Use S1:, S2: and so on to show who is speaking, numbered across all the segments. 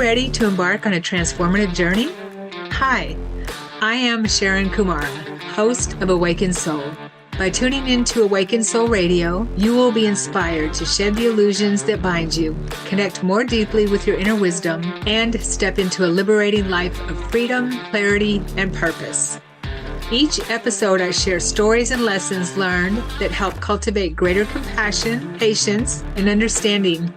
S1: ready to embark on a transformative journey? Hi, I am Sharon Kumara, host of Awakened Soul. By tuning into Awakened Soul Radio, you will be inspired to shed the illusions that bind you, connect more deeply with your inner wisdom, and step into a liberating life of freedom, clarity, and purpose. Each episode, I share stories and lessons learned that help cultivate greater compassion, patience, and understanding,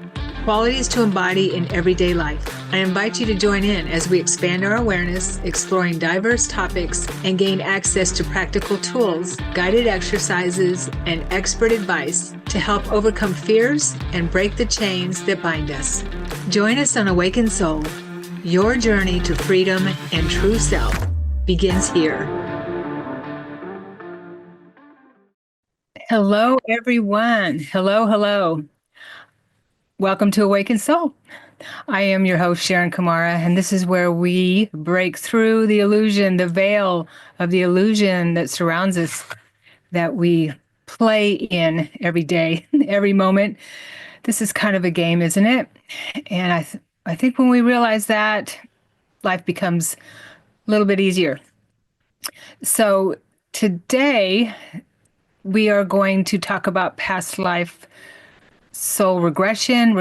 S1: qualities to embody in everyday life. I invite you to join in as we expand our awareness, exploring diverse topics, and gain access to practical tools, guided exercises, and expert advice to help overcome fears and break the chains that bind us. Join us on Awakened Soul. Your journey to freedom and true self begins here. Hello, everyone. Hello. Welcome to Awakened Soul. I am your host, Sharon Kumara, and this is where we break through the illusion, the veil of the illusion that surrounds us, that we play in every day, every moment. This is kind of a game, isn't it? And I think when we realize that, life becomes a little bit easier. So today, we are going to talk about past life soul regression.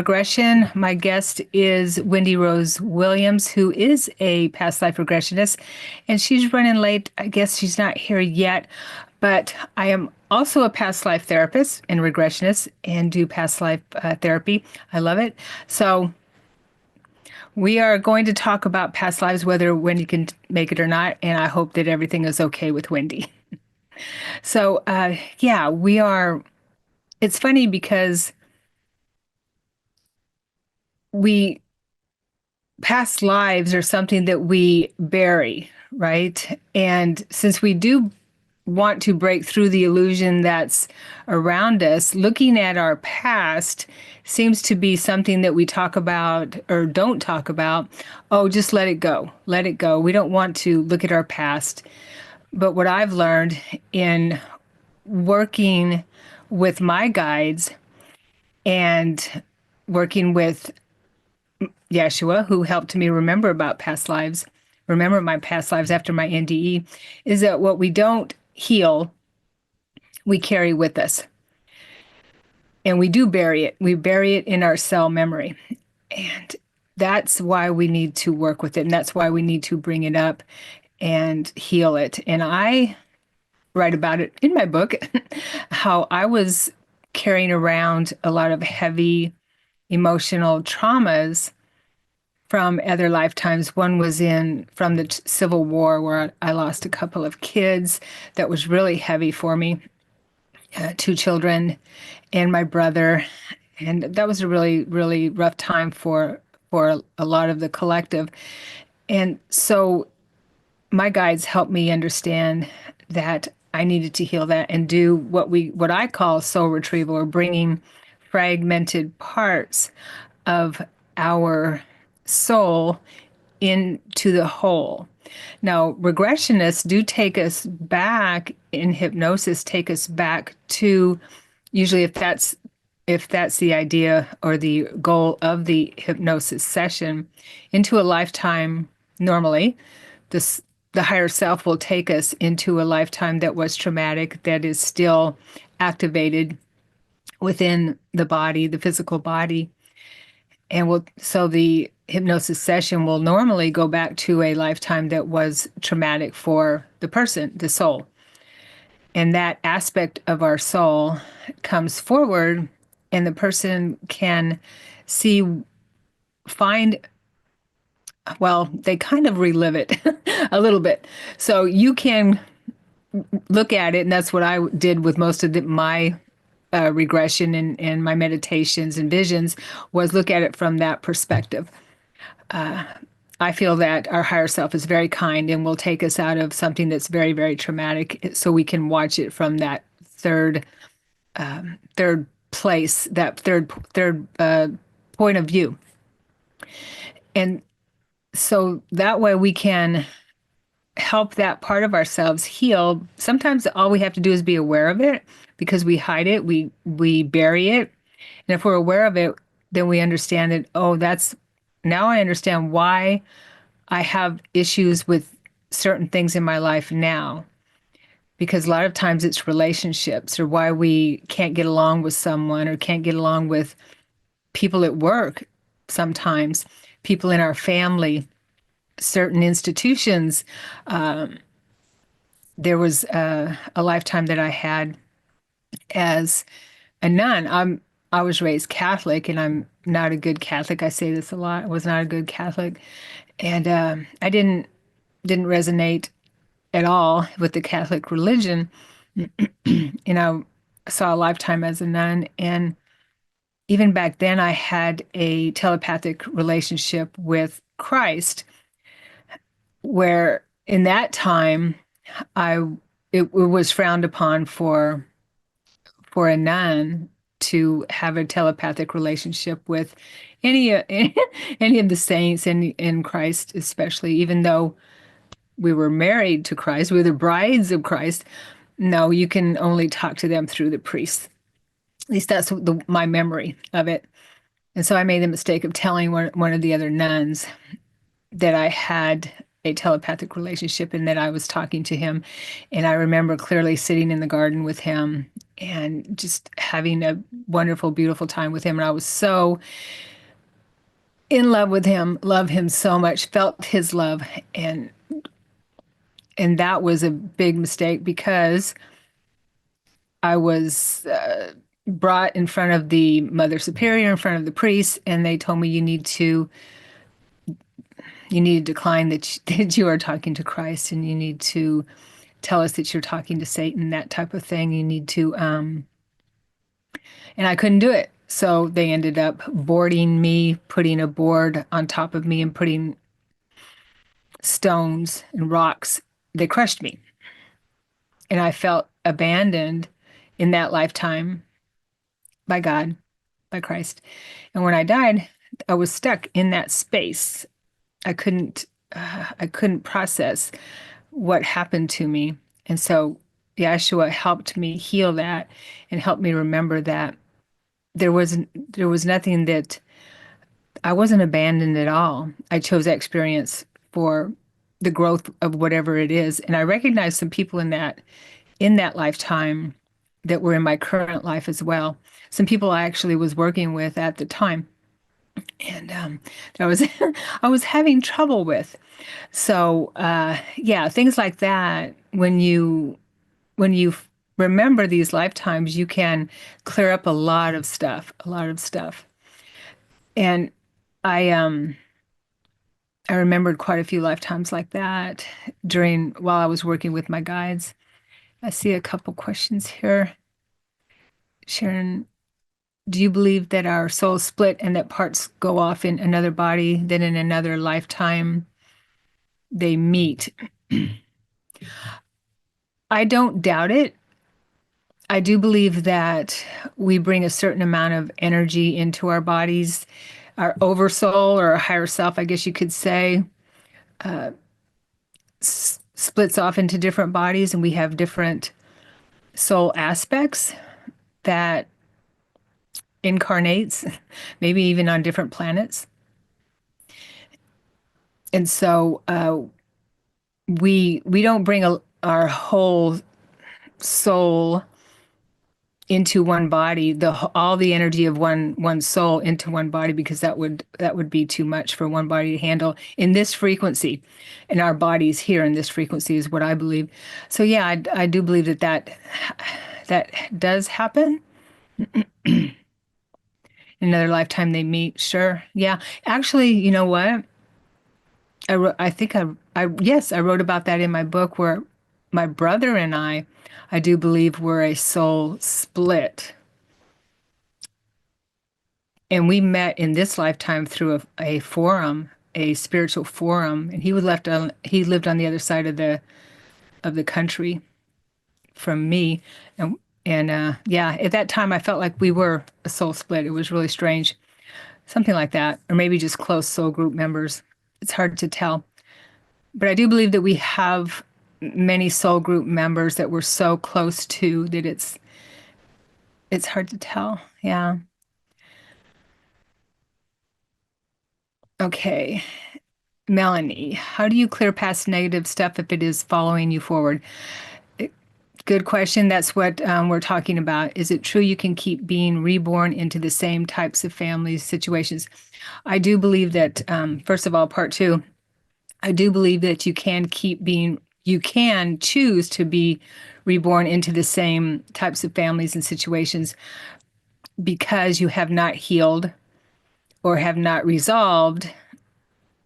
S1: My guest is Wendy Rose Williams, who is a past life regressionist, and she's running late. I guess she's not here yet, but I am also a past life therapist and regressionist and do past life therapy. I love it. So we are going to talk about past lives, whether Wendy can make it or not, and I hope that everything is okay with Wendy. So, we are. It's funny because past lives are something that we bury, right? And since we do want to break through the illusion that's around us, looking at our past seems to be something that we talk about or don't talk about. Oh, just let it go. Let it go. We don't want to look at our past. But what I've learned in working with my guides and working with Yeshua, who helped me remember my past lives after my NDE, is that what we don't heal, we carry with us. And we do bury it. We bury it in our cell memory. And that's why we need to work with it. And that's why we need to bring it up and heal it. And I write about it in my book, how I was carrying around a lot of heavy emotional traumas from other lifetimes. One was from the Civil War, where I lost a couple of kids. That was really heavy for me. 2 children and my brother. And that was a really, really rough time for a lot of the collective. And so my guides helped me understand that I needed to heal that and do what I call soul retrieval, or bringing fragmented parts of our soul into the whole. Now, regressionists do take us back in hypnosis, take us back to, usually if that's the idea or the goal of the hypnosis session, into a lifetime. Normally, the higher self will take us into a lifetime that was traumatic, that is still activated within the body, the physical body. And so the hypnosis session will normally go back to a lifetime that was traumatic for the person, the soul. And that aspect of our soul comes forward, and the person can they kind of relive it a little bit. So you can look at it, and that's what I did with most of my regression and my meditations and visions, was look at it from that perspective. I feel that our higher self is very kind and will take us out of something that's very, very traumatic, so we can watch it from that third place, that third point of view. And so that way we can help that part of ourselves heal. Sometimes all we have to do is be aware of it, because we hide it, we bury it. And if we're aware of it, then we understand that, oh, that's now I understand why I have issues with certain things in my life now, because a lot of times it's relationships, or why we can't get along with someone or can't get along with people at work, sometimes people in our family, certain institutions. There was a lifetime that I had as a nun. I was raised Catholic, and I'm not a good Catholic. I say this a lot. I was not a good Catholic, and I didn't resonate at all with the Catholic religion. And I saw a lifetime as a nun, and even back then, I had a telepathic relationship with Christ, where in that time, I it was frowned upon for a nun to have a telepathic relationship with any any of the saints and in Christ, especially, even though we were married to Christ, we were the brides of Christ. No, you can only talk to them through the priests. At least that's my memory of it. And so I made the mistake of telling one of the other nuns that I had a telepathic relationship and that I was talking to him. And I remember clearly sitting in the garden with him and just having a wonderful, beautiful time with him. And I was so in love with him, love him so much, felt his love. And and that was a big mistake, because I was brought in front of the Mother Superior, in front of the priests, and they told me you need to decline that you are talking to Christ, and you need to tell us that you're talking to Satan, that type of thing. You need to, and I couldn't do it. So they ended up boarding me, putting a board on top of me, and putting stones and rocks. They crushed me. And I felt abandoned in that lifetime by God, by Christ. And when I died, I was stuck in that space. I couldn't, I couldn't process what happened to me. And so Yeshua helped me heal that and helped me remember that there was nothing, that I wasn't abandoned at all. I chose that experience for the growth of whatever it is. And I recognized some people in that lifetime that were in my current life as well. Some people I actually was working with at the time. And that was I was having trouble with. So yeah, things like that. When you remember these lifetimes, you can clear up a lot of stuff, a lot of stuff. And I I remembered quite a few lifetimes like that during while I was working with my guides. I see a couple questions here. Sharon, do you believe that our souls split and that parts go off in another body, then in another lifetime they meet? I don't doubt it. I do believe that we bring a certain amount of energy into our bodies. Our oversoul, or our higher self, I guess you could say, splits off into different bodies, and we have different soul aspects that incarnates, maybe even on different planets. And so we don't bring our whole soul into one body, all the energy of one soul into one body, because that would be too much for one body to handle in this frequency. And our bodies here in this frequency is what I believe. So yeah, I do believe that does happen. Another lifetime they meet. Sure. Yeah. Actually, you know what? I think yes, I wrote about that in my book, where my brother and I do believe we're a soul split. And we met in this lifetime through a forum, a spiritual forum, and he lived on the other side of the country from me. And yeah, at that time I felt like we were a soul split. It was really strange. Something like that. Or maybe just close soul group members. It's hard to tell. But I do believe that we have many soul group members that we're so close to that it's hard to tell. Yeah. Okay. Melanie, how do you clear past negative stuff if it is following you forward? Good question. That's what we're talking about. Is it true you can keep being reborn into the same types of families, situations? I do believe that, first of all, part two, I do believe that you can choose to be reborn into the same types of families and situations because you have not healed or have not resolved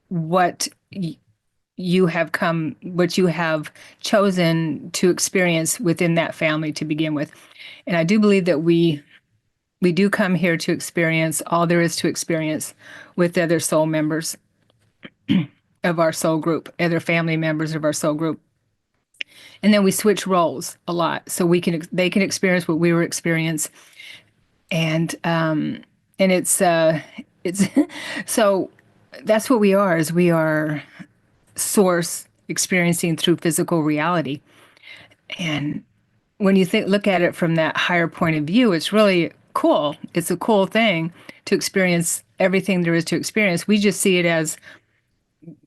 S1: what what you have chosen to experience within that family to begin with. And I do believe that we do come here to experience all there is to experience with other soul members of our soul group, other family members of our soul group. And then we switch roles a lot, so they can experience what we were experiencing, and it's so that's what we are. Is we are source experiencing through physical reality. And when you look at it from that higher point of view, it's really cool. It's a cool thing to experience everything there is to experience. We just see it as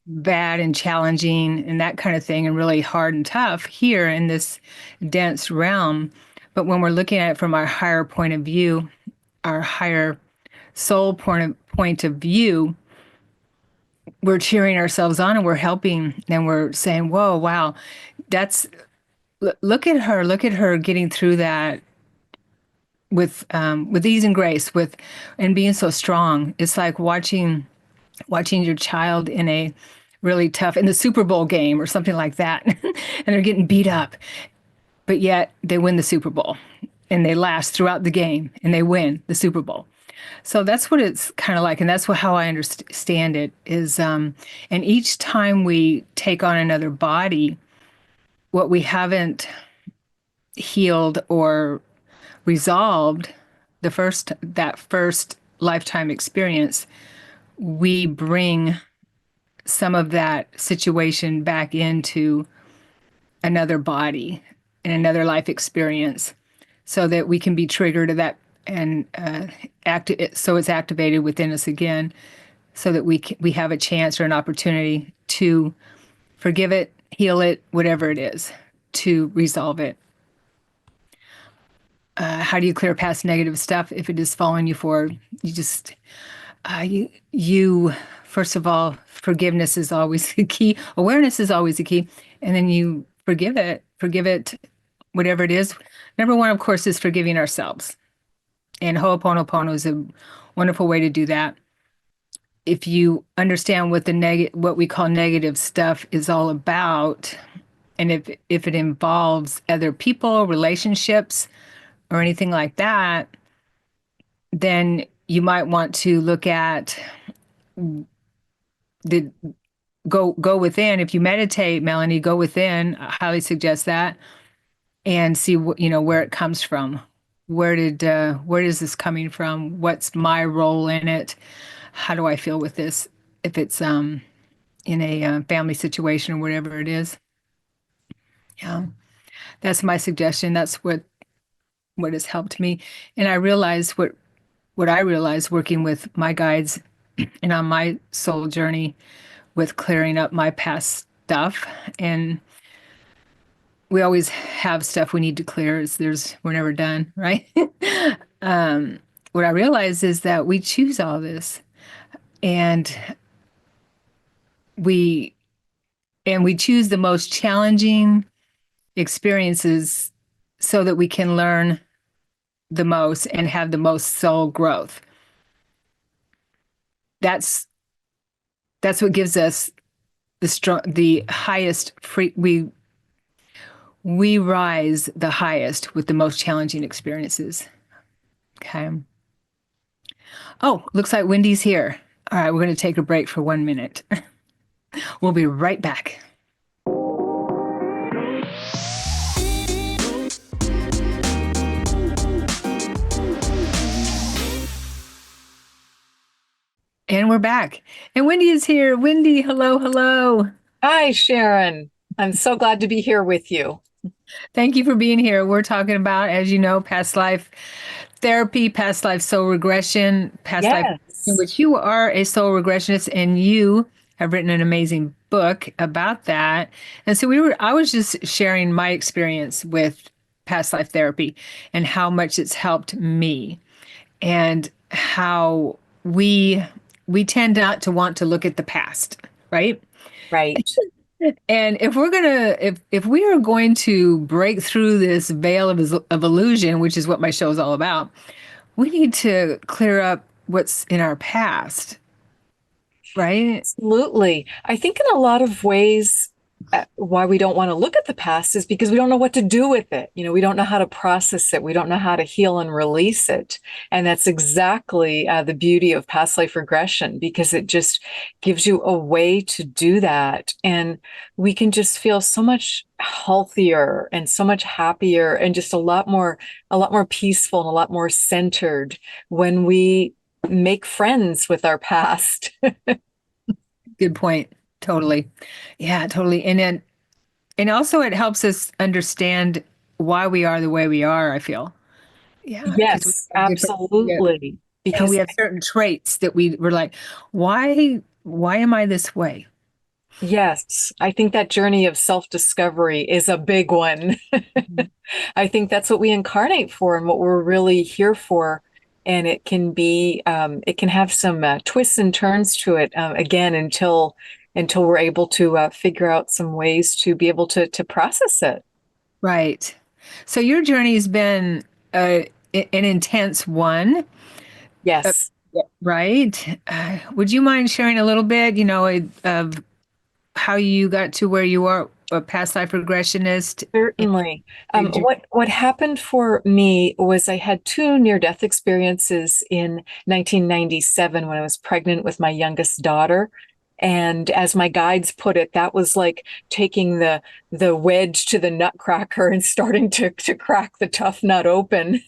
S1: bad and challenging and that kind of thing, and really hard and tough here in this dense realm. But when we're looking at it from our higher point of view, our higher soul point of view, we're cheering ourselves on and we're helping and we're saying, "Whoa, wow, that's look at her getting through that with ease and grace, with and being so strong." It's like watching your child in a really tough in the Super Bowl game or something like that, and they're getting beat up, but yet they win the Super Bowl and they last throughout the game and they win the Super Bowl. So that's what it's kind of like, and that's how I understand it is. And each time we take on another body, what we haven't healed or resolved that first lifetime experience, we bring some of that situation back into another body and another life experience so that we can be triggered to that and so it's activated within us again so that we have a chance or an opportunity to forgive it, heal it, whatever it is, to resolve it. How do you clear past negative stuff if it is following you forward? You just you first of all, forgiveness is always the key. Awareness is always the key, and then you forgive it, whatever it is. Number one, of course, is forgiving ourselves, and Ho'oponopono is a wonderful way to do that. If you understand what we call negative stuff is all about, and if it involves other people, relationships, or anything like that, then you might want to look at the go within. If you meditate, Melanie, go within. I highly suggest that, and see where it comes from. Where is this coming from? What's my role in it? How do I feel with this? If it's in a family situation or whatever it is. Yeah, that's my suggestion. That's what has helped me. And I realized what I realized working with my guides and on my soul journey with clearing up my past stuff. And we always have stuff we need to clear. We're never done, right? What I realized is that we choose all this, and we we choose the most challenging experiences so that we can learn the most and have the most soul growth. That's what gives us the highest we rise the highest with the most challenging experiences. Okay. Oh, looks like Wendy's here. All right, we're going to take a break for 1 minute. We'll be right back. And we're back. And Wendy is here. Wendy, hello, hello.
S2: Hi, Sharon. I'm so glad to be here with you.
S1: Thank you for being here. We're talking about, as you know, past life therapy, past life soul regression, past life
S2: Yes.
S1: in which you are a soul regressionist and you have written an amazing book about that. And so I was just sharing my experience with past life therapy and how much it's helped me and how we tend not to want to look at the past, right?
S2: Right.
S1: And if we are going to break through this veil of illusion, which is what my show is all about, we need to clear up what's in our past, right?
S2: Absolutely. I think in a lot of ways, why we don't want to look at the past is because we don't know what to do with it. We don't know how to process it. We don't know how to heal and release it. And that's exactly the beauty of past life regression, because it just gives you a way to do that. And we can just feel so much healthier and so much happier and just a lot more peaceful and a lot more centered when we make friends with our past.
S1: Good point. Totally. Yeah, totally. And also it helps us understand why we are the way we are, I feel. Yeah, because
S2: Yes, absolutely.
S1: we
S2: Because
S1: have certain traits that we're like, why am I this way?
S2: yes, I think that journey of self-discovery is a big one.
S1: Mhm.
S2: I think that's what we incarnate for and what we're really here for. And it can have some twists and turns to it again until we're able to figure out some ways to be able to process it.
S1: Right. So your journey has been an intense one, uh,
S2: Yes.
S1: right? Would you mind sharing a little bit, of how you got to where you are, a past life regressionist? And
S2: Certainly.
S1: did you?
S2: What happened for me was I had two near-death experiences in 1997 when I was pregnant with my youngest daughter. And as my guides put it, that was like taking the wedge to the nutcracker and starting to crack the tough nut open.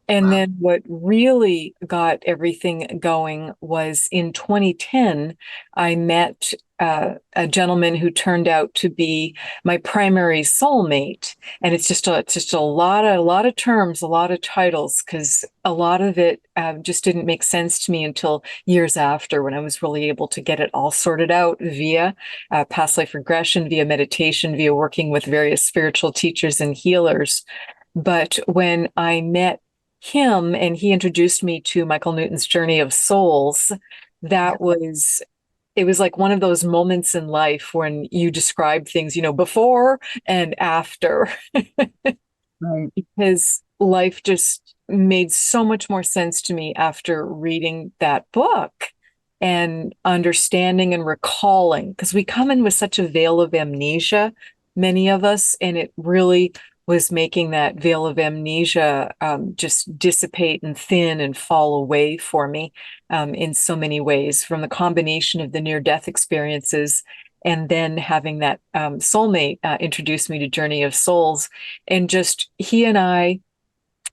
S2: And
S1: Wow.
S2: then what really got everything going was in 2010, I met a gentleman who turned out to be my primary soulmate. And it's just a lot of terms, a lot of titles, because a lot of it just didn't make sense to me until years after, when I was really able to get it all sorted out via past life regression, via meditation, via working with various spiritual teachers and healers. But when I met him and he introduced me to Michael Newton's Journey of Souls,
S1: Yeah.
S2: that was it was like one of those moments in life when you describe things, before and after,
S1: Right.
S2: because life just made so much more sense to me after reading that book and understanding and recalling, because we come in with such a veil of amnesia, many of us, and it really was making that veil of amnesia just dissipate and thin and fall away for me in so many ways, from the combination of the near-death experiences and then having that soulmate introduce me to Journey of Souls. And just he and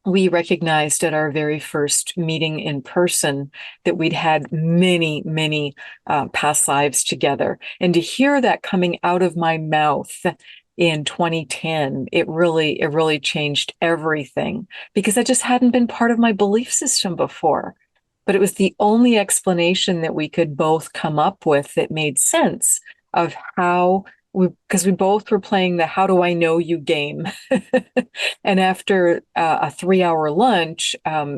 S2: we recognized at our very first meeting in person that we'd had many, many past lives together. And to hear that coming out of my mouth in 2010, it really changed everything, because that just hadn't been part of my belief system before. But it was the only explanation that we could both come up with that made sense of how because we both were playing the how do I know you game. And after a 3 hour lunch,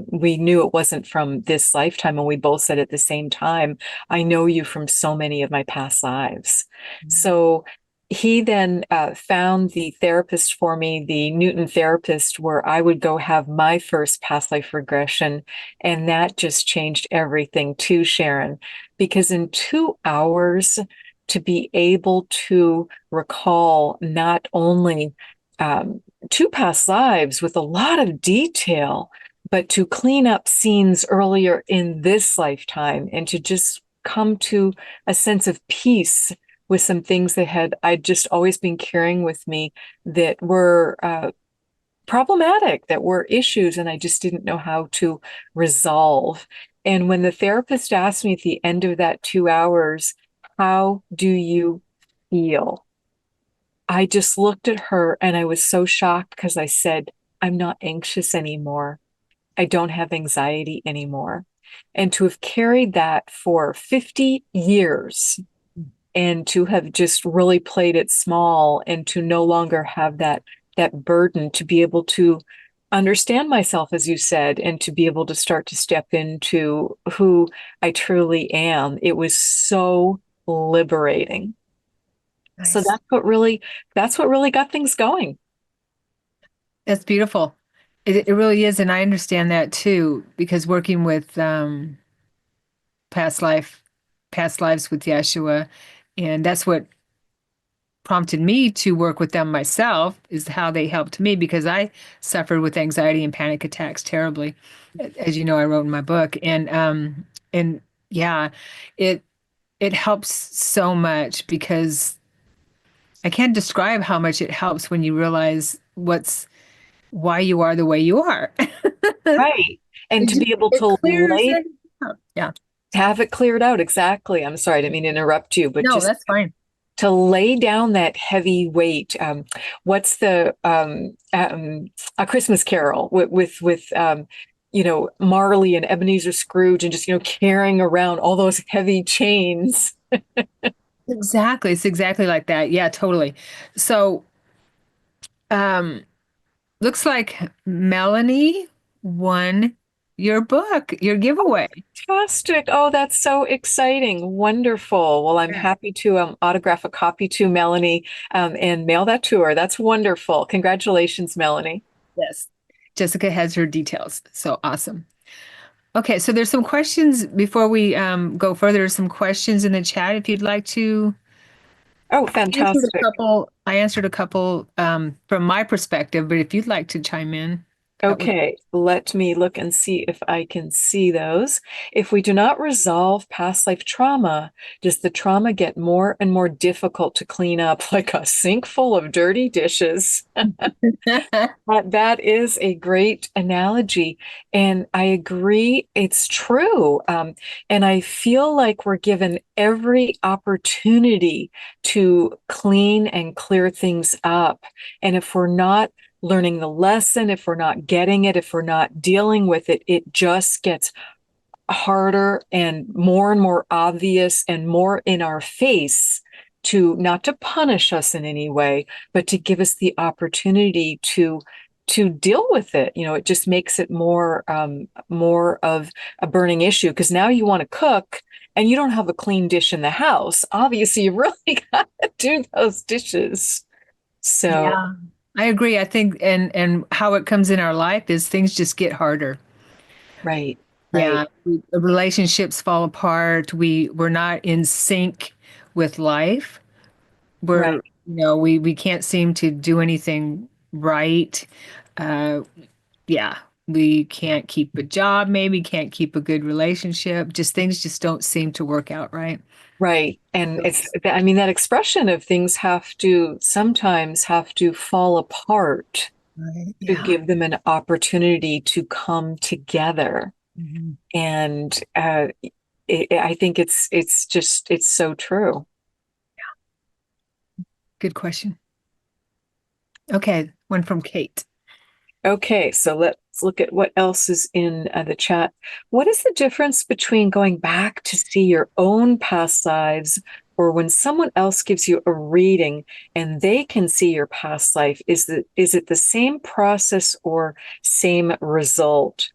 S2: we knew it wasn't from this lifetime. And we both said at the same time, I know you from so many of my past lives. So he then found the therapist for me, the Newton therapist, where I would go have my first past life regression. And that just changed everything too, Sharon, because in 2 hours, to be able to recall not only two past lives with a lot of detail, but to clean up scenes earlier in this lifetime and to just come to a sense of peace with some things that I'd just always been carrying with me that were problematic, that were issues, and I just didn't know how to resolve. And when the therapist asked me at the end of that 2 hours, how do you feel? I just looked at her and I was so shocked, because I said, I'm not anxious anymore. I don't have anxiety anymore. and to have carried that for 50 years and to have just really played it small and to no longer have that burden, to be able to understand myself, as you said, and to be able to start to step into who I truly am. It was so liberating. So
S1: Nice.
S2: that's what really got things going.
S1: That's beautiful. It really is, and I understand that too because working with past life, past lives with Yeshua, and that's what prompted me to work with them myself is how they helped me because I suffered with anxiety and panic attacks terribly. As you know, I wrote in my book, and yeah, it it helps so much because I can't describe how much it helps when you realize why you are the way you are.
S2: Right. And to be able
S1: It
S2: to
S1: clears it up. Yeah.
S2: have it cleared out. Exactly. I'm sorry, I didn't mean to interrupt you, but
S1: No,
S2: just
S1: that's fine.
S2: to lay down that heavy weight. What's the A Christmas Carol with Marley and Ebenezer Scrooge, and just carrying around all those heavy chains.
S1: Exactly. It's exactly like that. Yeah, totally. So, um, looks like Melanie won your book, your giveaway.
S2: Fantastic. Oh, that's so exciting. Wonderful. Well, I'm
S1: Yeah.
S2: happy to autograph a copy to Melanie and mail that to her. That's wonderful. Congratulations, Melanie.
S1: Yes. Jessica has her details. So awesome. Okay, so there's some questions before we go further. There's some questions in the chat if you'd like to.
S2: Oh,
S1: Answered a
S2: fantastic.
S1: couple. I answered a couple from my perspective, but if you'd like to chime in, that would.
S2: Okay, let me look and see if I can see those. If we do not resolve past life trauma, does the trauma get more and more difficult to clean up like a sink full of dirty dishes? That is a great analogy. And I agree, it's true. And I feel like we're given every opportunity to clean and clear things up. And if we're not learning the lesson, if we're not getting it, if we're not dealing with it, it just gets harder and more obvious and more in our face, to not to punish us in any way, but to give us the opportunity to deal with it. It just makes it more of a burning issue, because now you want to cook and you don't have a clean dish in the house. Obviously, you really got to do those dishes. So,
S1: Yeah, I agree. I think and how it comes in our life is things just get harder.
S2: right,
S1: Yeah,
S2: right,
S1: the relationships fall apart. We're not in sync with life.
S2: right.
S1: We can't seem to do anything right. Uh, yeah, we can't keep a job, maybe can't keep a good relationship. Just things just don't seem to work out right.
S2: Right. And I mean, that expression of things sometimes have to fall apart
S1: Right.
S2: to
S1: Yeah.
S2: give them an opportunity to come together.
S1: Mhm.
S2: And I think it's so true.
S1: Good question. Okay, one from Kate.
S2: Okay, so let's look at what else is in the chat. What is the difference between going back to see your own past lives, or when someone else gives you a reading and they can see your past life? Is it the same process or same result?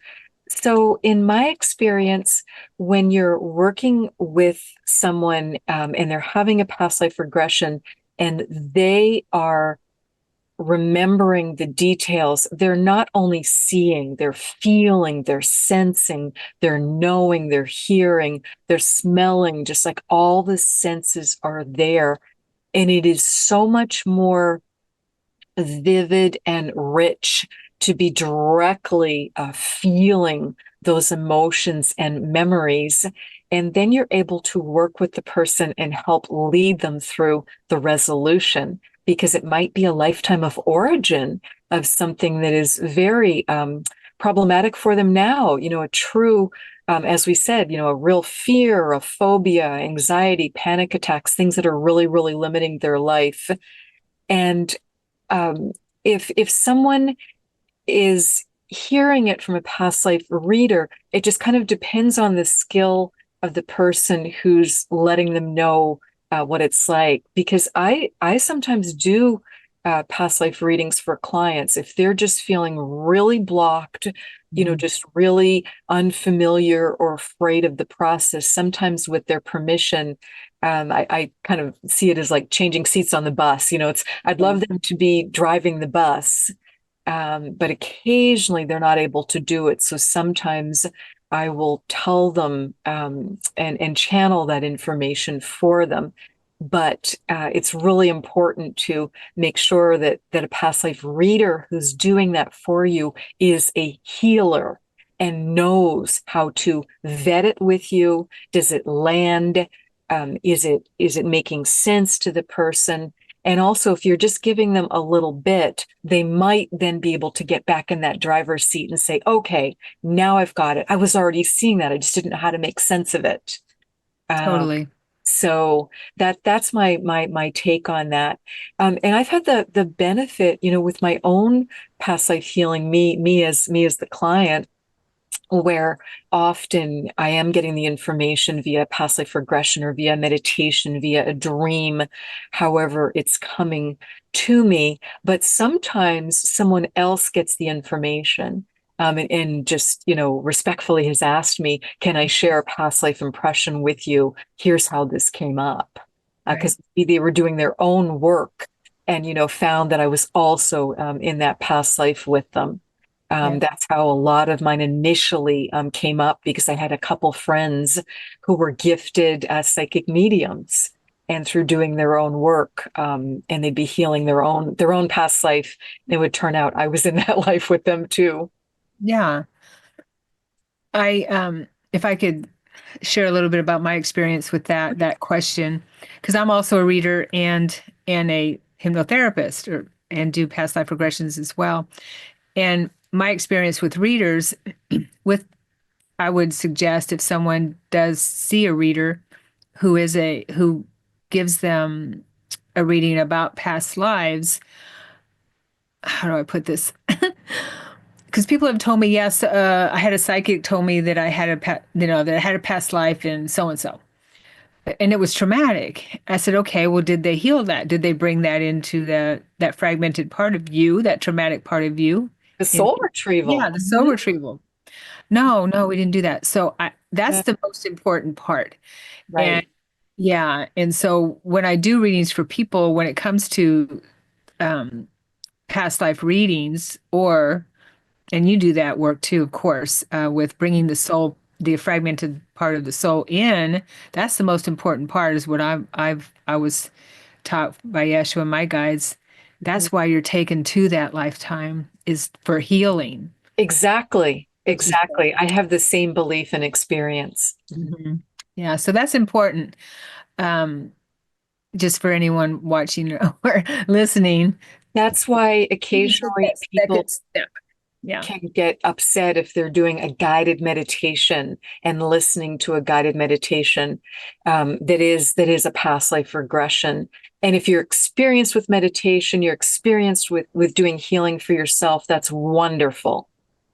S2: So, in my experience, when you're working with someone and they're having a past life regression and they are remembering the details, they're not only seeing, they're feeling, they're sensing, they're knowing, they're hearing, they're smelling, just like all the senses are there. And it is so much more vivid and rich to be directly feeling those emotions and memories. And then you're able to work with the person and help lead them through the resolution, because it might be a lifetime of origin of something that is very problematic for them now. A true, as we said, a real fear, a phobia, anxiety, panic attacks, things that are really, really limiting their life. And um, if someone is hearing it from a past life reader, it just kind of depends on the skill of the person who's letting them know what it's like. Because I sometimes do past life readings for clients if they're just feeling really blocked,
S1: Mhm.
S2: just really unfamiliar or afraid of the process. Sometimes with their permission, I kind of see it as like changing seats on the bus. I'd love them to be driving the bus, but occasionally they're not able to do it. So sometimes I will tell them and channel that information for them. But it's really important to make sure that a past life reader who's doing that for you is a healer and knows how to vet it with you. Does it land? Is it making sense to the person? And also, if you're just giving them a little bit, they might then be able to get back in that driver's seat and say, okay, now I've got it. I was already seeing that. I just didn't know how to make sense of it. Um,
S1: Totally.
S2: so that's my take on that. And I've had the benefit, with my own past life healing, me as the client, where often I am getting the information via past life regression or via meditation, via a dream, however it's coming to me. But sometimes someone else gets the information. And just, respectfully has asked me, can I share a past life impression with you? Here's how this came up.
S1: Right.
S2: Because they were doing their own work and, found that I was also in that past life with them.
S1: Yeah.
S2: That's how a lot of mine initially came up because I had a couple friends who were gifted as psychic mediums, and through doing their own work, and they'd be healing their own past life, it would turn out I was in that life with them too.
S1: Yeah. If I could share a little bit about my experience with that question, because I'm also a reader and a hypnotherapist and do past life regressions as well. And my experience with readers, with I would suggest if someone does see a reader who gives them a reading about past lives, how do I put this? Because people have told me, yes, I had a psychic told me that I had that I had a past life in so and so, and it was traumatic. I said, okay, well, did they heal that? Did they bring that into that fragmented part of you, that traumatic part of you?
S2: The
S1: And
S2: soul
S1: yeah,
S2: retrieval.
S1: the soul retrieval. No, no, we didn't do that. So that's
S2: Yeah,
S1: the most important part. And
S2: right.
S1: yeah, and so when I do readings for people, when it comes to um, past life readings, and you do that work too, of course, with bringing the soul, the fragmented part of the soul in. That's the most important part, is what I was taught by Yeshua and my guides.
S2: Mhm.
S1: That's why you're taken to that lifetime, is for healing,
S2: Exactly.
S1: which is
S2: Exactly. I have the same belief and experience.
S1: mhm. Yeah, so that's important. Um, just for anyone watching or listening,
S2: That's why
S1: you take
S2: occasionally
S1: that
S2: people
S1: second step. Yeah.
S2: can get upset if they're doing a guided meditation and listening to a guided meditation that is a past life regression. And if you're experienced with meditation, you're experienced with doing healing for yourself, that's wonderful.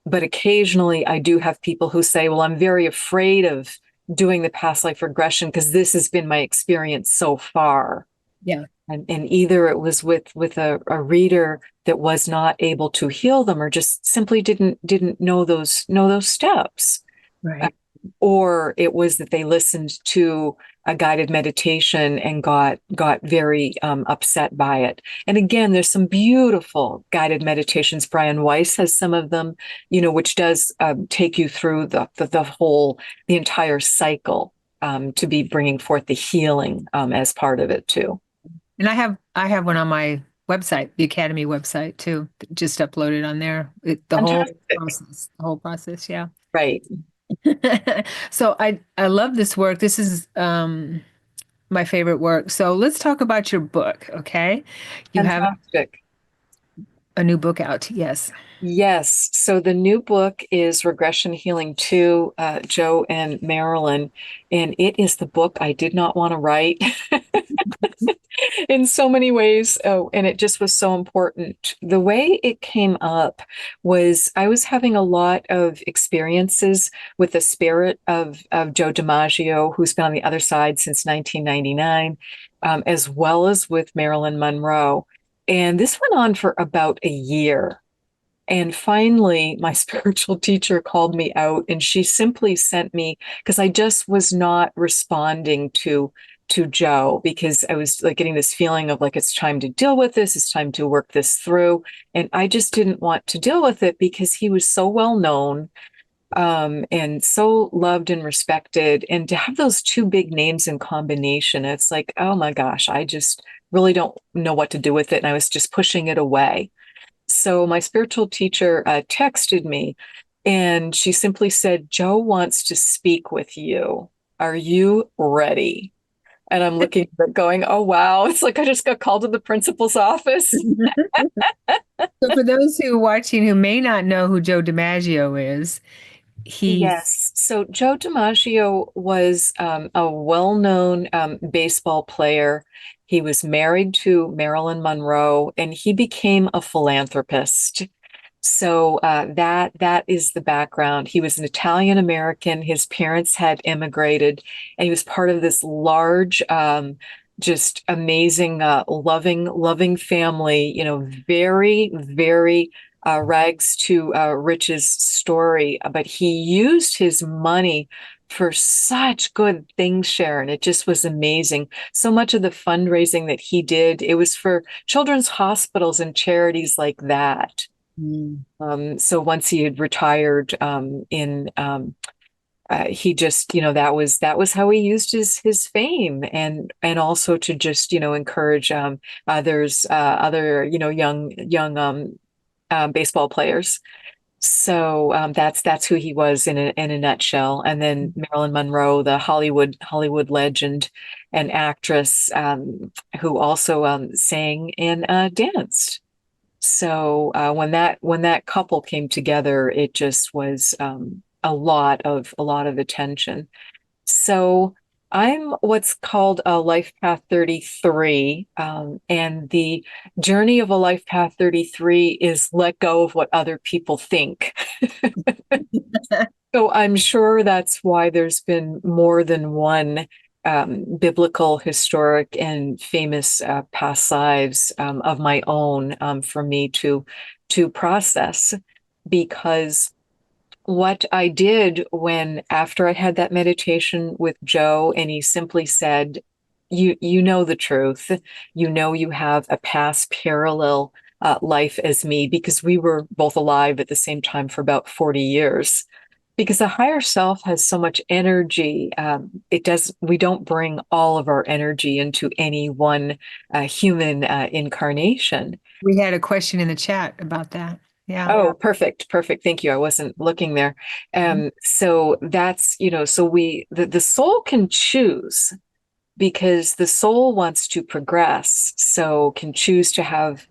S2: But occasionally I do have people who say, well, I'm very afraid of doing the past life regression because this has been my experience so far.
S1: Yeah.
S2: And either it was with a reader that was not able to heal them or just simply didn't know those steps, uh,
S1: Right.
S2: or it was that they listened to a guided meditation and got very upset by it. And again, there's some beautiful guided meditations. Brian Weiss has some of them, which does take you through the entire cycle, to be bringing forth the healing as part of it too.
S1: And I have one on my website, the Academy website too, just uploaded on there. The whole
S2: Fantastic.
S1: process, the whole process, yeah.
S2: Right.
S1: So I love this work. This is my favorite work. So let's talk about your book, okay? You have
S2: Fantastic.
S1: a new book out. Yes.
S2: Yes. So the new book is Regression Healing II, Joe and Marilyn. And it is the book I did not want to write. in so many ways. Oh, and it just was so important. The way it came up was I was having a lot of experiences with the spirit of Joe DiMaggio, who's been on the other side since 1999, as well as with Marilyn Monroe. And this went on for about a year. And finally, my spiritual teacher called me out and she simply sent me, because I just was not responding to Joe, because I was like getting this feeling of like, it's time to deal with this, it's time to work this through. And I just didn't want to deal with it because he was so well known, and so loved and respected. And to have those two big names in combination, it's like, oh my gosh, I just really don't know what to do with it. And I was just pushing it away. So my spiritual teacher texted me and she simply said, Joe wants to speak with you. Are you ready? And I'm looking at it going, oh, wow. It's like I just got called to the principal's office.
S1: So for those who are watching who may not know who Joe DiMaggio is, he's
S2: Yes. So Joe DiMaggio was a well-known baseball player. He was married to Marilyn Monroe, and he became a philanthropist. So that is the background. He was an Italian American. His parents had immigrated, and he was part of this large, just amazing, loving family. You know, very, very rags to riches story. But he used his money for such good things, Sharon. It just was amazing. So much of the fundraising that he did, it was for children's hospitals and charities like that.
S1: Mm.
S2: So once he had retired, he just, that was how he used his fame, and also to just, encourage other, young baseball players. So that's who he was in a nutshell. And then Marilyn Monroe, the Hollywood legend and actress, who also sang and danced. So when that couple came together, it just was a lot of attention. So I'm what's called a Life Path 33, and the journey of a Life Path 33 is let go of what other people think. So I'm sure that's why there's been more than one biblical, historic, and famous past lives of my own, for me to process. Because what I did after I had that meditation with Joe, and he simply said, "You know the truth. You know you have a past parallel life as me," because we were both alive at the same time for about 40 years. Because the higher self has so much energy. We don't bring all of our energy into any one human incarnation.
S1: we had a question in the chat about that. Yeah.
S2: Oh, perfect. Perfect. Thank you. I wasn't looking there.
S1: Mhm.
S2: So that's, so the soul can choose, because the soul wants to progress, so can choose to have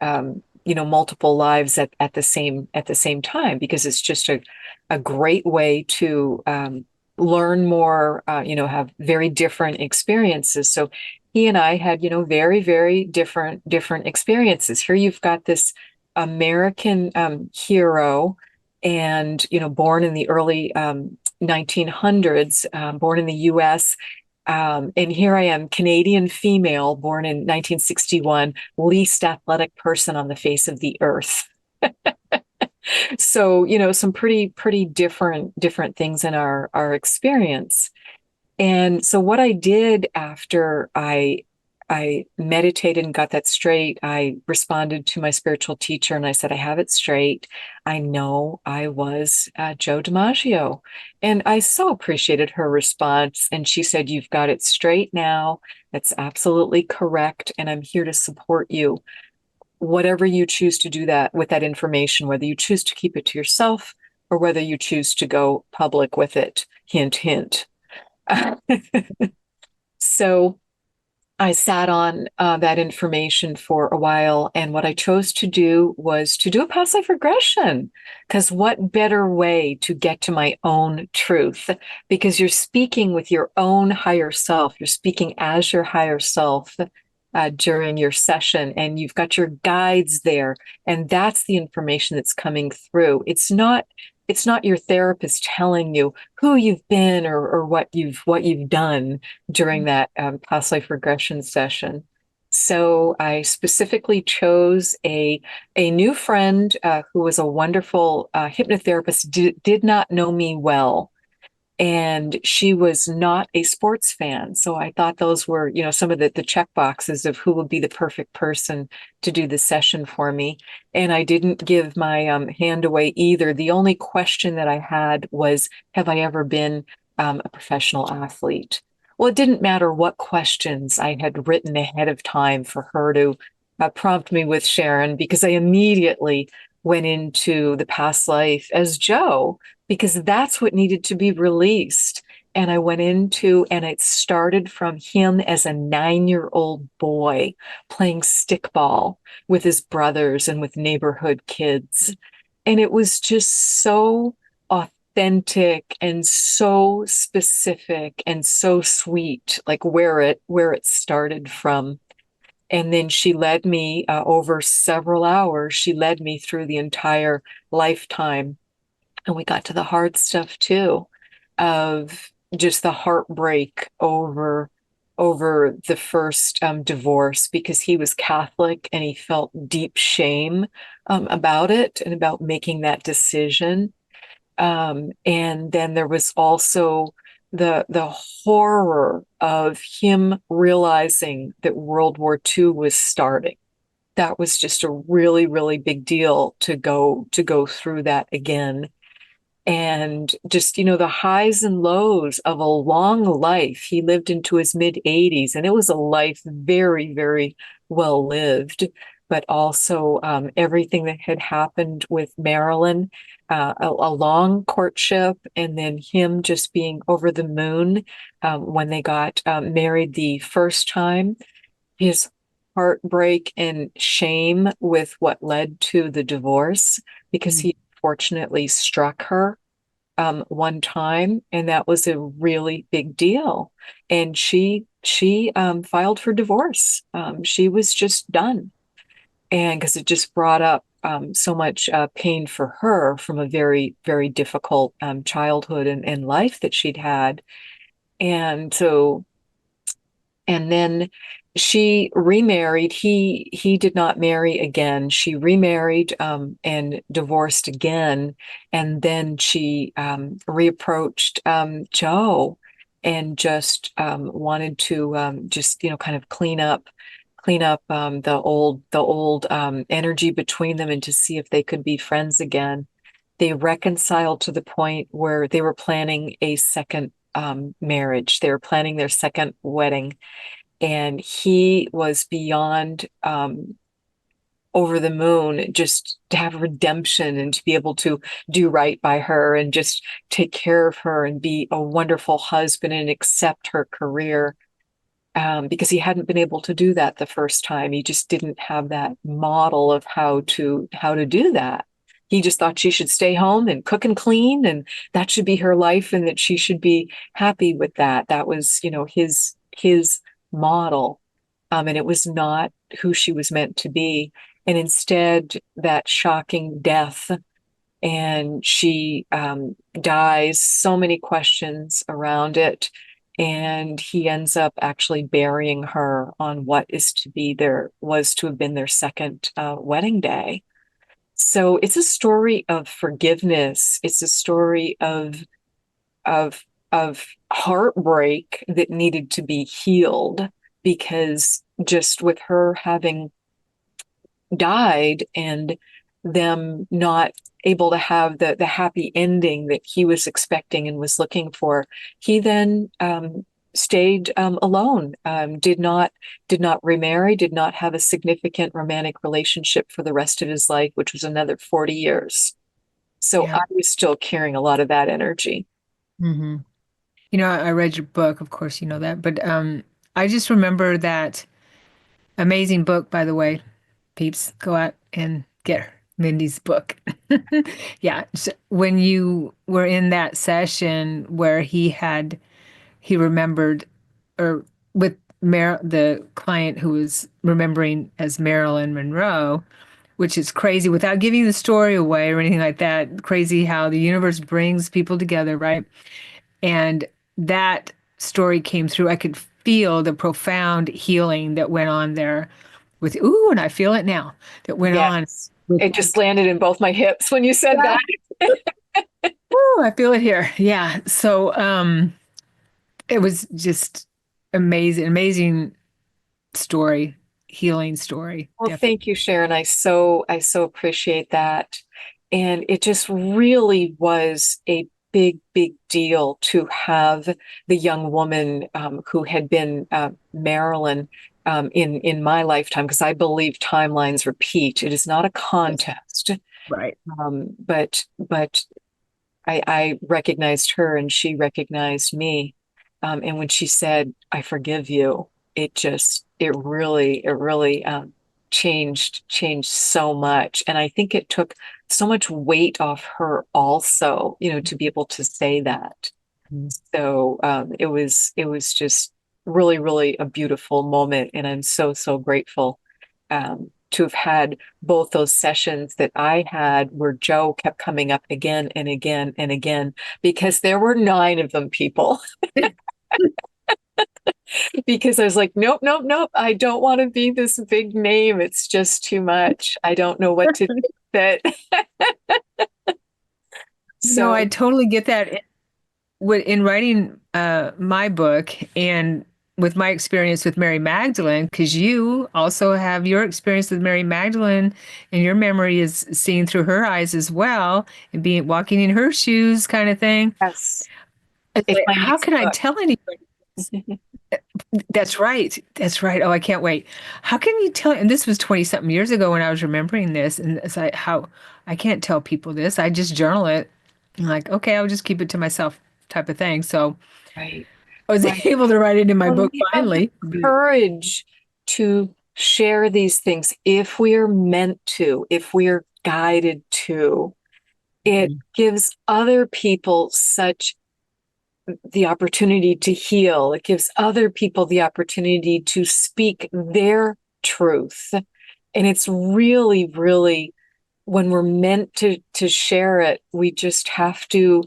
S2: multiple lives at the same time, because it's just a great way to learn more, have very different experiences. So he and I had very, very different experiences. Here you've got this American hero, and born in the early 1900s, born in the US. And here I am, Canadian female, born in 1961, least athletic person on the face of the earth. So, some pretty different things in our experience. And so what I did after I meditated and got that straight, I responded to my spiritual teacher and I said, I have it straight. I know I was Joe DiMaggio. And I so appreciated her response. And she said, you've got it straight now. That's absolutely correct. And I'm here to support you. Whatever you choose to do that with that information, whether you choose to keep it to yourself or whether you choose to go public with it, hint, hint. So I sat on that information for a while, and what I chose to do was to do a past life regression, because what better way to get to my own truth? Because you're speaking with your own higher self, you're speaking as your higher self, during your session, and you've got your guides there, and that's the information that's coming through. It's not your therapist telling you who you've been or what you've done during that past life regression session. So I specifically chose a new friend who was a wonderful hypnotherapist, did not know me well, and she was not a sports fan. So I thought those were, some of the check boxes of who would be the perfect person to do the session for me. And I didn't give my hand away either. The only question that I had was, have I ever been a professional athlete? Well, it didn't matter what questions I had written ahead of time for her to prompt me with, Sharon, because I immediately went into the past life as Joe, because that's what needed to be released. And I went into, and it started from him as a 9-year-old boy playing stickball with his brothers and with neighborhood kids. And it was just so authentic and so specific and so sweet, like where it started from. And then she led me over several hours. She led me through the entire lifetime, and we got to the hard stuff too, of just the heartbreak over the first divorce, because he was Catholic and he felt deep shame about it and about making that decision. And then there was also the horror of him realizing that World War II was starting. That was just a really, really big deal to go through that again. And just, the highs and lows of a long life. He lived into his mid 80s, and it was a life very, very well lived, but also everything that had happened with Marilyn, a long courtship, and then him just being over the moon when they got married the first time, his heartbreak and shame with what led to the divorce, because he fortunately struck her one time, and that was a really big deal. And she filed for divorce. She was just done, and because it just brought up so much pain for her from a very, very difficult childhood and life that she'd had. And so, and then she remarried. He did not marry again. She remarried and divorced again, and then she reapproached Joe and just wanted to just kind of clean up the old energy between them, and to see if they could be friends again. They reconciled to the point where they were planning a second marriage. They were planning their second wedding, and he was beyond over the moon just to have redemption and to be able to do right by her and just take care of her and be a wonderful husband and accept her career, because he hadn't been able to do that the first time. He just didn't have that model of how to do that. He just thought she should stay home and cook and clean, and that should be her life, and that she should be happy with that. That was, his model. And it was not who she was meant to be. And instead, that shocking death, and she dies, so many questions around it. And he ends up actually burying her on what was to have been their second wedding day. So it's a story of forgiveness. It's a story of of heartbreak that needed to be healed, because just with her having died and them not able to have the happy ending that he was expecting and was looking for, he then stayed alone, did not remarry, did not have a significant romantic relationship for the rest of his life, which was another 40 years. So
S1: Yeah.
S2: I was still carrying a lot of that energy.
S1: hmm I read your book, of course, you know that, but I just remember that amazing book, by the way. Peeps, go out and get Mindy's book. Yeah, so when you were in that session where he remembered, or with the client who was remembering as Marilyn Monroe, which is crazy without giving the story away or anything like that. Crazy how the universe brings people together, right? And that story came through. I could feel the profound healing that went on there with, ooh, and I feel it now, that went on
S2: Yes.
S1: with,
S2: It just landed in both my hips when you said
S1: yeah,
S2: that.
S1: ooh, I feel it here. Yeah. So, it was just amazing, amazing story, healing story.
S2: Well,
S1: Definitely.
S2: thank you, Sharon. I so appreciate that. And it just really was a big, big deal to have the young woman who had been Marilyn in my lifetime, because I believe timelines repeat. It is not a
S1: Yes.
S2: contest.
S1: Right.
S2: But I recognized her and she recognized me. And when she said, "I forgive you," it really changed so much. And I think it took so much weight off her also, to be able to say that.
S1: Mhm.
S2: So it was just really, really a beautiful moment. And I'm so, so grateful to have had both those sessions that I had where Joe kept coming up again and again and again, because there were 9 of them, people. Because I was like, nope, nope, nope. I don't want to be this big name. It's just too much. I don't know what to do with it.
S1: No, I
S2: So,
S1: totally get that. In writing my book and with my experience with Mary Magdalene, because you also have your experience with Mary Magdalene and your memory is seen through her eyes as well and being walking in her shoes kind of thing.
S2: yes,
S1: It's
S2: it's
S1: like,
S2: my
S1: how
S2: next
S1: can I
S2: book.
S1: tell anybody? That's right. That's right. Oh, I can't wait. How can you tell? And this was 20 something years ago when I was remembering this. And it's like, how I can't tell people this. I just journal it. I'm like, okay, I'll just keep it to myself type of thing. So
S2: Right,
S1: I was
S2: right.
S1: able to write it in my
S2: When
S1: book
S2: we have the
S1: finally.
S2: courage to share these things, if we are meant to, if we are guided to, it gives other people such the opportunity to heal. It gives other people the opportunity to speak their truth. And it's really, really, when we're meant to share it, we just have to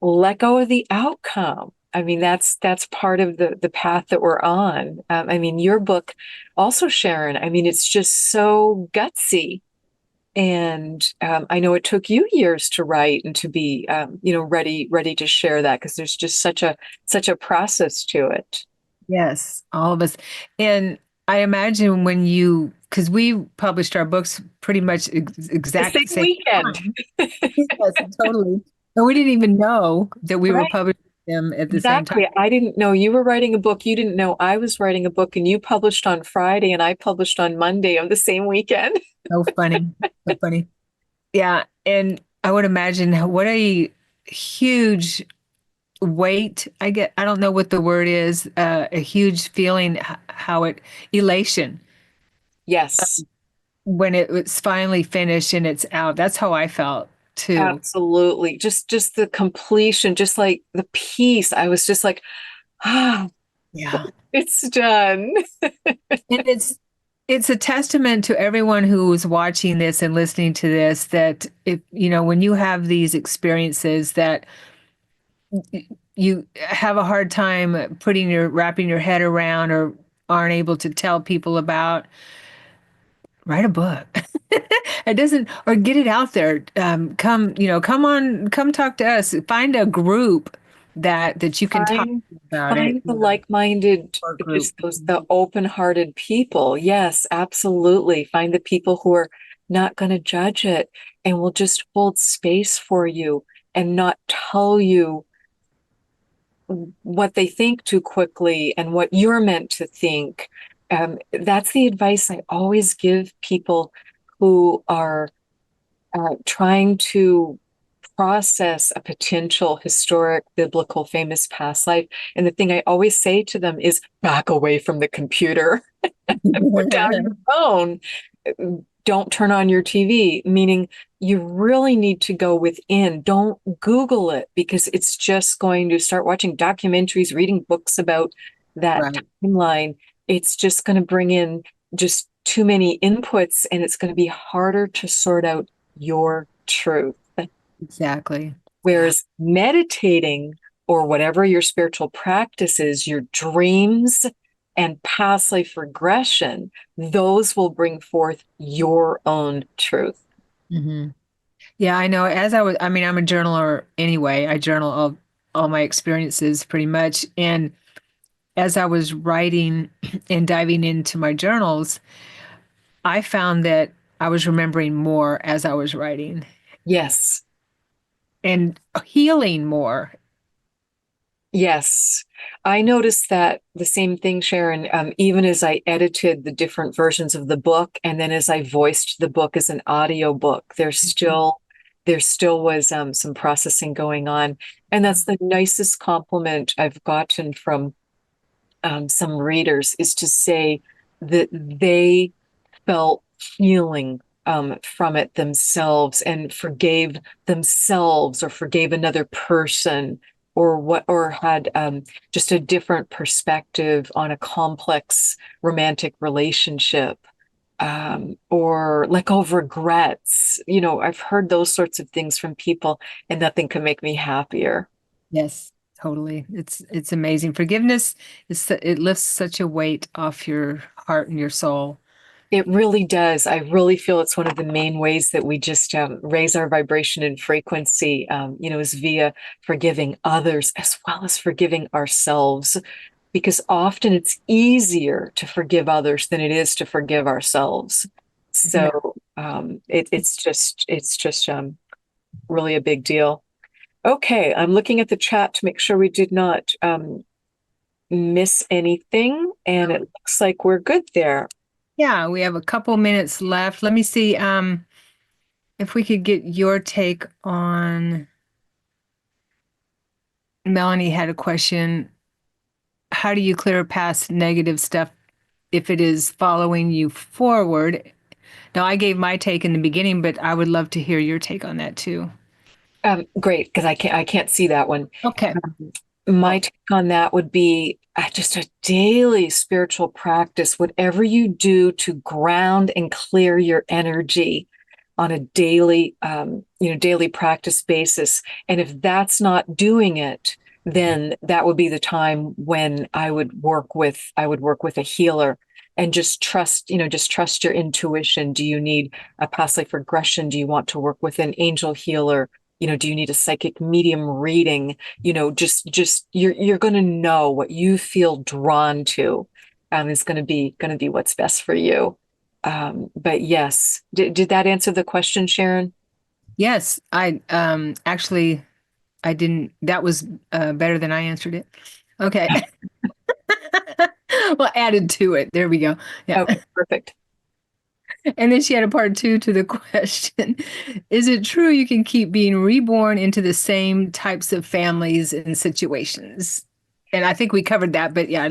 S2: let go of the outcome. I mean, that's part of the path that we're on. I mean, your book also, Sharon, I mean, it's just so gutsy. And I know it took you years to write and to be, ready to share that, because there's just such a process to it.
S1: Yes, all of us. And I imagine when you, because we published our books pretty much
S2: The
S1: exact
S2: same
S1: same
S2: weekend,
S1: time. Yes, totally. And we didn't even know that we were
S2: right?
S1: publishing them at the same time.
S2: Exactly. I didn't know you were writing a book. You didn't know I was writing a book, and you published on Friday, and I published on Monday of the same weekend.
S1: So funny. So funny. Yeah. And I would imagine what a huge weight, I don't know what the word is, a huge feeling, how it, elation
S2: Yes,
S1: when it was finally finished and it's out. That's how I felt too.
S2: absolutely. Just the completion, just like the peace. I was just like, ah,
S1: Yeah.
S2: it's done.
S1: And it's a testament to everyone who's watching this and listening to this that if, when you have these experiences that you have a hard time wrapping your head around or aren't able to tell people about, write a book. It doesn't, or get it out there. Come on, come talk to us. Find a group that you can talk
S2: Find
S1: about it.
S2: find the like-minded,
S1: Or group.
S2: just those the open-hearted people. Yes, absolutely. Find the people who are not going to judge it and will just hold space for you and not tell you what they think too quickly and what you're meant to think. That's the advice I always give people who are trying to process a potential historic, biblical, famous past life. And the thing I always say to them is back away from the computer, put down your phone, don't turn on your TV, meaning you really need to go within. Don't Google it, because it's just going to start watching documentaries, reading books about that
S1: Right.
S2: timeline, it's just going to bring in just too many inputs and it's going to be harder to sort out your truth.
S1: Exactly. Yeah.
S2: Whereas meditating or whatever your spiritual practice is, your dreams and past life regression, those will bring forth your own truth.
S1: Hmm. Yeah, I know. I mean, I'm a journaler anyway. I journal all my experiences pretty much. And as I was writing and diving into my journals, I found that I was remembering more as I was writing
S2: Yes.
S1: and healing more.
S2: Yes, I noticed that the same thing, Sharon. Even as I edited the different versions of the book, and then as I voiced the book as an audio book, there still was some processing going on, and that's the nicest compliment I've gotten from some readers is to say that they felt healing from it themselves and forgave themselves or forgave another person or had just a different perspective on a complex romantic relationship or let go of regrets. I've heard those sorts of things from people, and nothing can make me happier.
S1: Yes, totally. It's amazing. Forgiveness it lifts such a weight off your heart and your soul.
S2: It really does. I really feel it's one of the main ways that we just raise our vibration and frequency, is via forgiving others as well as forgiving ourselves. Because often it's easier to forgive others than it is to forgive ourselves.
S1: Isn't it?
S2: So it's just really a big deal. Okay, I'm looking at the chat to make sure we did not miss anything, and it looks like we're good there.
S1: Yeah, we have a couple minutes left. Let me see if we could get your take on Melanie had a question. How do you clear past negative stuff if it is following you forward? Now, I gave my take in the beginning, but I would love to hear your take on that too.
S2: Great, because I can't see that one.
S1: Okay.
S2: My
S1: Oh,
S2: take on that would be just a daily spiritual practice, whatever you do to ground and clear your energy on a daily practice basis. And if that's not doing it, then that would be the time when I would work with a healer and just trust your intuition. Do you need a past life regression? Do you want to work with an angel healer? Do you need a psychic medium reading? Just you're going to know what you feel drawn to is going to be what's best for you. But yes, did that answer the question, Sharon?
S1: yes. I actually I didn't that was better than I answered it. Okay. Well, added to it. There we go. Yeah.
S2: Okay, perfect.
S1: And then she had a part two to the question. Is it true you can keep being reborn into the same types of families and situations? And I think we covered that, but yeah,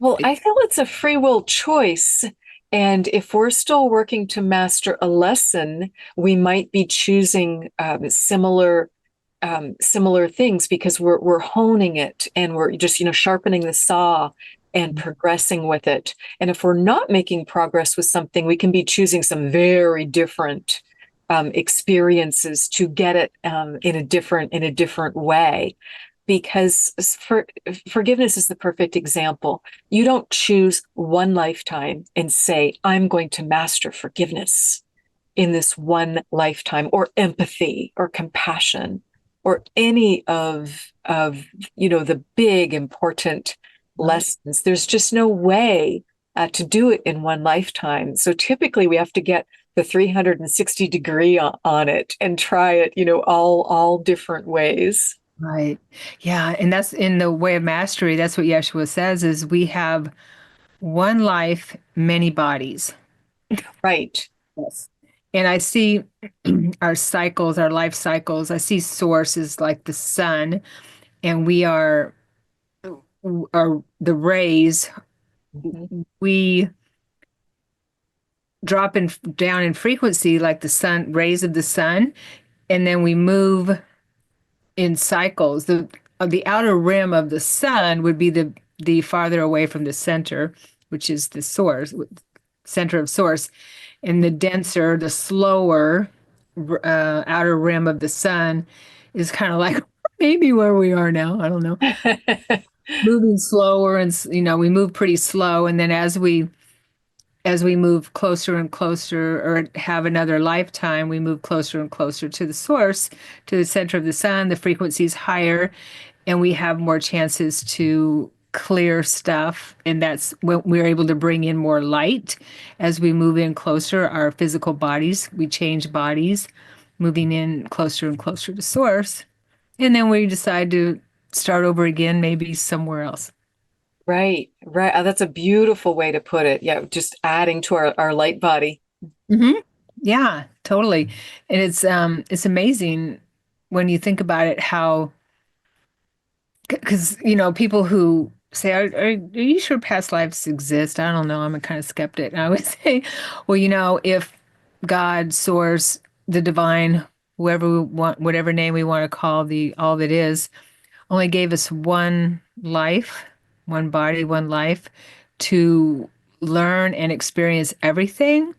S2: Well,
S1: it,
S2: I feel it's a free will choice. And if we're still working to master a lesson, we might be choosing similar things because we're honing it and we're just sharpening the saw and progressing with it. And if we're not making progress with something, we can be choosing some very different experiences to get it in a different way. Because forgiveness is the perfect example. You don't choose one lifetime and say, I'm going to master forgiveness in this one lifetime, or empathy or compassion or any of the big important
S1: right,
S2: lessons. There's just no way to do it in one lifetime. So typically we have to get the 360 degree on it and try it, all different ways.
S1: right. Yeah, and that's in the way of mastery. That's what Yeshua says is we have one life, many bodies.
S2: Right.
S1: Yes. And I see our cycles, our life cycles. I see sources like the sun, and we are the rays.
S2: Mhm.
S1: We drop in down in frequency like the sun, rays of the sun, and then we move in cycles. The outer rim of the sun would be the farther away from the center, which is the source, center of source, and the denser, the slower outer rim of the sun is kind of like maybe where we are now. I don't know. Moving slower, and we move pretty slow, and then as we move closer and closer, or have another lifetime, we move closer and closer to the source, to the center of the sun. The frequency is higher, and we have more chances to clear stuff. And that's when we're able to bring in more light as we move in closer. Our physical bodies, we change bodies, moving in closer and closer to source. And then we decide to start over again, maybe somewhere else.
S2: Right, right. That's a beautiful way to put it. Yeah, just adding to our light body.
S1: Mm-hmm. Yeah, totally. And it's amazing when you think about it, how, because people who say, are you sure past lives exist? I don't know. I'm a kind of skeptic. And I would say, well, if God, source, the divine, whoever we want, whatever name we want to call the all that is, only gave us one life, one body, one life to learn and experience everything,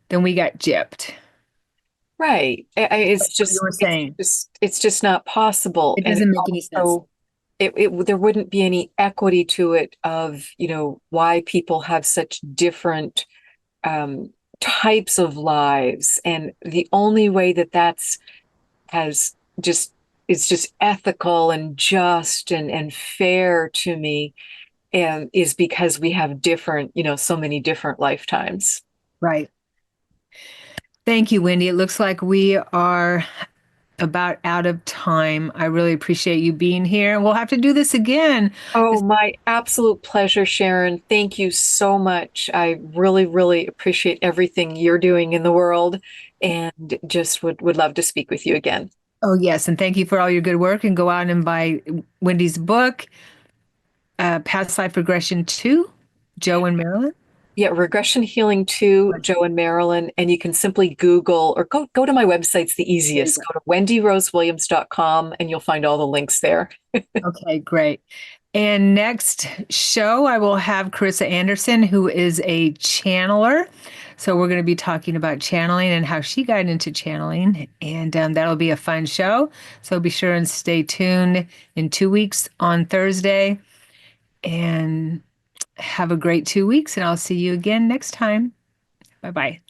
S1: then we got gypped.
S2: Right. It's
S1: What you
S2: just
S1: were saying.
S2: it's just not possible.
S1: It
S2: And
S1: doesn't make any sense.
S2: also there wouldn't be any equity to it of, why people have such different types of lives. And the only way that's has just is just ethical and just and fair to me, and is because we have different, so many different lifetimes.
S1: Right. Thank you, Wendy. It looks like we are about out of time. I really appreciate you being here, and we'll have to do this again.
S2: Oh, my absolute pleasure, Sharon. Thank you so much. I really, really appreciate everything you're doing in the world, and just would love to speak with you again.
S1: Oh, yes. And thank you for all your good work. And go out and buy Wendy's book, Past Life Regression 2, Joe and Marilyn.
S2: Yeah, Regression Healing II, Joe and Marilyn. And you can simply Google or go to my website. It's the easiest. Go to wendyrosewilliams.com and you'll find all the links there.
S1: Okay, great. And next show, I will have Carissa Anderson, who is a channeler. So we're going to be talking about channeling and how she got into channeling. And that'll be a fun show. So be sure and stay tuned in 2 weeks on Thursday. And have a great 2 weeks. And I'll see you again next time. Bye-bye.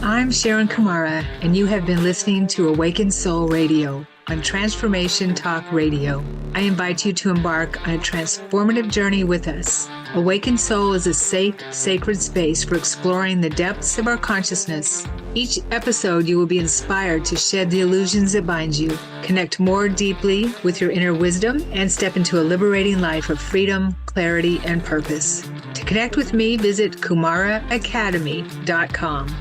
S1: I'm Sharon Kumara, and you have been listening to Awakened Soul Radio on Transformation Talk Radio. I invite you to embark on a transformative journey with us. Awakened Soul is a safe, sacred space for exploring the depths of our consciousness. Each episode, you will be inspired to shed the illusions that bind you, connect more deeply with your inner wisdom, and step into a liberating life of freedom, clarity, and purpose. To connect with me, visit kumaraacademy.com.